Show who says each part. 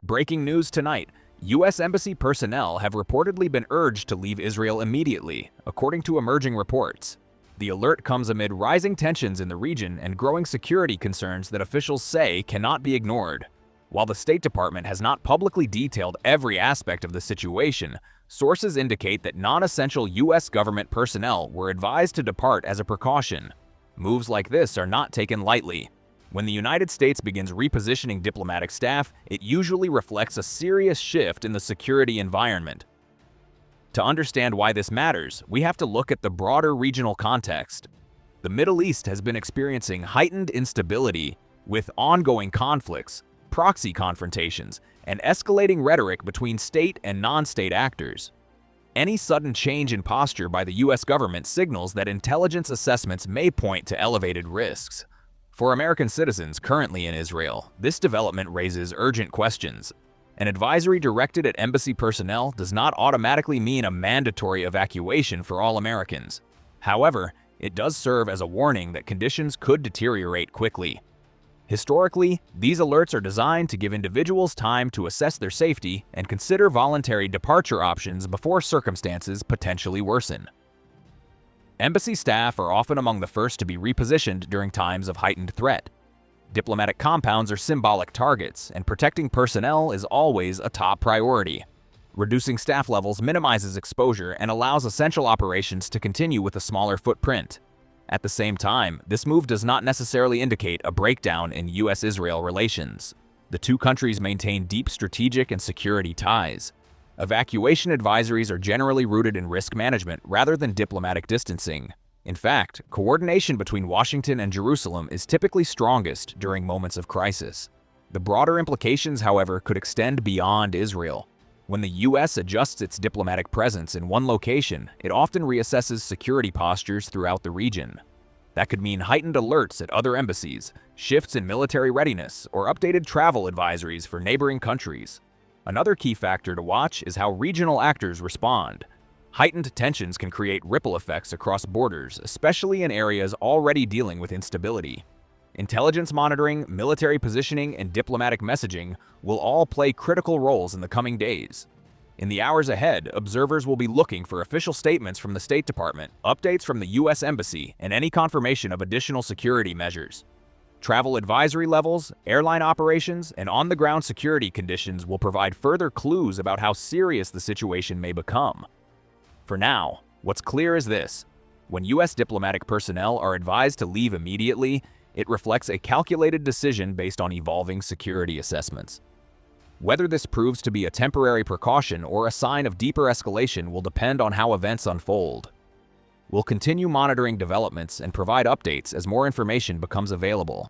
Speaker 1: Breaking news tonight. U.S. Embassy personnel have reportedly been urged to leave Israel immediately, according to emerging reports. The alert comes amid rising tensions in the region and growing security concerns that officials say cannot be ignored. While the State Department has not publicly detailed every aspect of the situation, sources indicate that non-essential U.S. government personnel were advised to depart as a precaution. Moves like this are not taken lightly. When the United States begins repositioning diplomatic staff, it usually reflects a serious shift in the security environment. To understand why this matters, we have to look at the broader regional context. The Middle East has been experiencing heightened instability, with ongoing conflicts, proxy confrontations, and escalating rhetoric between state and non-state actors. Any sudden change in posture by the U.S. government signals that intelligence assessments may point to elevated risks. For American citizens currently in Israel, this development raises urgent questions. An advisory directed at embassy personnel does not automatically mean a mandatory evacuation for all Americans. However, it does serve as a warning that conditions could deteriorate quickly. Historically, these alerts are designed to give individuals time to assess their safety and consider voluntary departure options before circumstances potentially worsen. Embassy staff are often among the first to be repositioned during times of heightened threat. Diplomatic compounds are symbolic targets, and protecting personnel is always a top priority. Reducing staff levels minimizes exposure and allows essential operations to continue with a smaller footprint. At the same time, this move does not necessarily indicate a breakdown in U.S.-Israel relations. The two countries maintain deep strategic and security ties. Evacuation advisories are generally rooted in risk management rather than diplomatic distancing. In fact, coordination between Washington and Jerusalem is typically strongest during moments of crisis. The broader implications, however, could extend beyond Israel. When the U.S. adjusts its diplomatic presence in one location, it often reassesses security postures throughout the region. That could mean heightened alerts at other embassies, shifts in military readiness, or updated travel advisories for neighboring countries. Another key factor to watch is how regional actors respond. Heightened tensions can create ripple effects across borders, especially in areas already dealing with instability. Intelligence monitoring, military positioning, and diplomatic messaging will all play critical roles in the coming days. In the hours ahead, observers will be looking for official statements from the State Department, updates from the U.S. Embassy, and any confirmation of additional security measures. Travel advisory levels, airline operations, and on-the-ground security conditions will provide further clues about how serious the situation may become. For now, what's clear is this: when U.S. diplomatic personnel are advised to leave immediately, it reflects a calculated decision based on evolving security assessments. Whether this proves to be a temporary precaution or a sign of deeper escalation will depend on how events unfold. We'll continue monitoring developments and provide updates as more information becomes available.